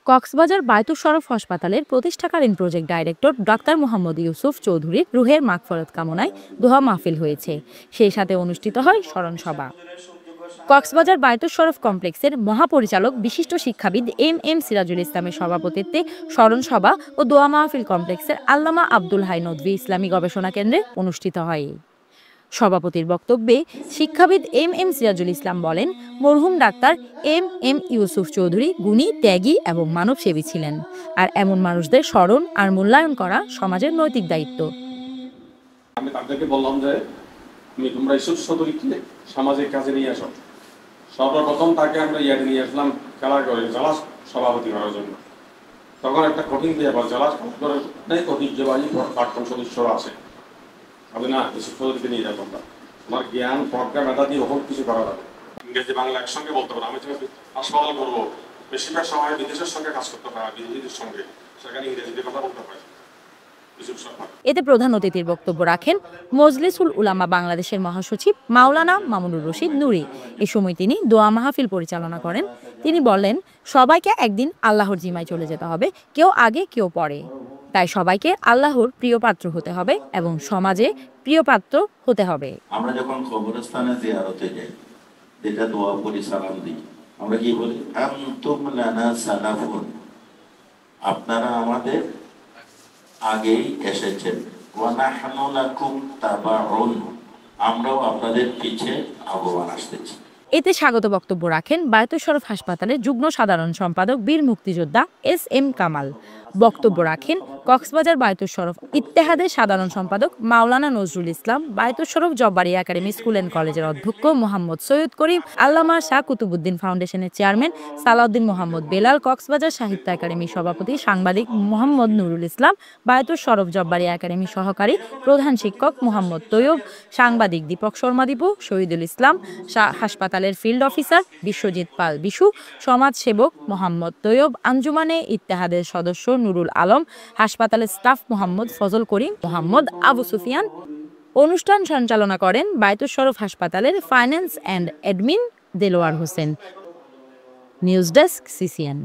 কক্সবাজার বায়তুর শরফ হাসপাতালের প্রতিষ্ঠাকালীন project director doctor Mohammad Yusuf চৌধুরীর রুহের মাগফিরাত কামনায় দোয়া মাহফিল হয়েছে। সেই সাথে অনুষ্ঠিত হয় স্মরণ সভা। কক্সবাজার বায়তুর শরফ কমপ্লেক্সের মহাপরিচালক বিশিষ্ট শিক্ষাবিদ এম সিরাজুল ইসলামের সভাপতিত্বে স্মরণ সভা ও দোয়া মাহফিল কমপ্লেক্সের আল্লামা আব্দুল হাই নদভী ইসলামী গবেষণা কেন্দ্রে অনুষ্ঠিত হয়। সভাপতির বক্তব্যে শিক্ষাবিদ এম সিরাজুল ইসলাম বলেন, মরহুম ডাক্তার এম ইউসুফ চৌধুরী গুণী, ত্যাগী এবং মানবসেবী ছিলেন। আর এমন মানুষদের স্মরণ আর মূল্যায়ন করা সমাজের নৈতিক দায়িত্ব। আমি তাদেরকে বললাম যে তোমরা ইউসুফ চৌধুরীকে সামাজিক কাজে নিয়ে আসো। সর্বপ্রথম তাকে আমরা ইয়াদে নিয়ে আসলাম খেলা করে জেলা সভাপতি করার জন্য। তখন একটা কঠিন দিয়ে আবার জেলা ঐতিহ্যবাহী প্রাক্তন সদস্যরা আছে। আমি না ইউসুফ চৌধুরীকে নিয়ে যাবো আমরা, আমার জ্ঞান প্রজ্ঞা মেধা দিয়ে ওখানে কিছু করা যাবে। ইংরেজি বাংলা একসঙ্গে বলতে পারবো। আমি তুমি হাসপাতাল করবো, বেশিরভাগ সময় বিদেশের সঙ্গে কাজ করতে পারে, বিদেশিদের সঙ্গে, সেখানে ইংরেজিতে কথা বলতে পারে। এতে প্রধান অতিথির বক্তব্য রাখেন মজলিসুল উলামা বাংলাদেশের মহাসচিব মাওলানা মামুনুর রশিদ নুরি। এ সময় তিনি দোয়া মাহফিল পরিচালনা করেন। তিনি বলেন, সবাইকে একদিন আল্লাহর জিম্মায় চলে যেতে হবে, কেউ আগে কেউ পরে। তাই সবাইকে আল্লাহর প্রিয় পাত্র হতে হবে এবং সমাজে প্রিয় পাত্র হতে হবে। আমরা যখন কবরস্থানে জিয়ারতে যাই, যেটা দোয়া করি, সালাম দিই, আমরা কি বলি? আনতুম লানা সালাফুন, আপনারা আমাদের আগেই এসেছেন। ওয়া নাহনু লাকুম তাবাউন, আমরাও আপনাদের পিছে আগুয়ান আসতেছি। এতে স্বাগত বক্তব্য রাখেন বায়তুর শরফ হাসপাতালের যুগ্ম সাধারণ সম্পাদক বীর মুক্তিযোদ্ধা এম কামাল। বক্তব্য রাখেন কক্সবাজার বায়তুর শরফ ইত্তেহাদের সাধারণ সম্পাদক মাওলানা Nazrul Islam, বায়তুর Shroff জব্বারি academy school and কলেজের অধ্যক্ষ মোহাম্মদ সৈয়দ করিম, আল্লামা শাহ কুতুবুদ্দিন ফাউন্ডেশনের চেয়ারম্যান সালাউদ্দিন মোহাম্মদ বেলাল, কক্সবাজার সাহিত্য একাডেমির সভাপতি সাংবাদিক মোহাম্মদ নুরুল ইসলাম, বায়তুর শরফ জব্বারি একাডেমির সহকারী প্রধান শিক্ষক মোহাম্মদ তৈয়ব, সাংবাদিক দীপক শর্মা দীপু, শহীদুল ইসলাম, হাসপাতালের ফিল্ড অফিসার বিশ্বজিৎ পাল বিশু, সমাজসেবক মোহাম্মদ তৈয়ব, আঞ্জুমানে ইত্তেহাদের সদস্য নুরুল আলম, হাসপাতালের স্টাফ মোহাম্মদ ফজল করিম, মোহাম্মদ আবু সুফিয়ান। অনুষ্ঠান সঞ্চালনা করেন বায়তুর শরফ হাসপাতালের finance and admin Delwar Hossain. News desk, CCN।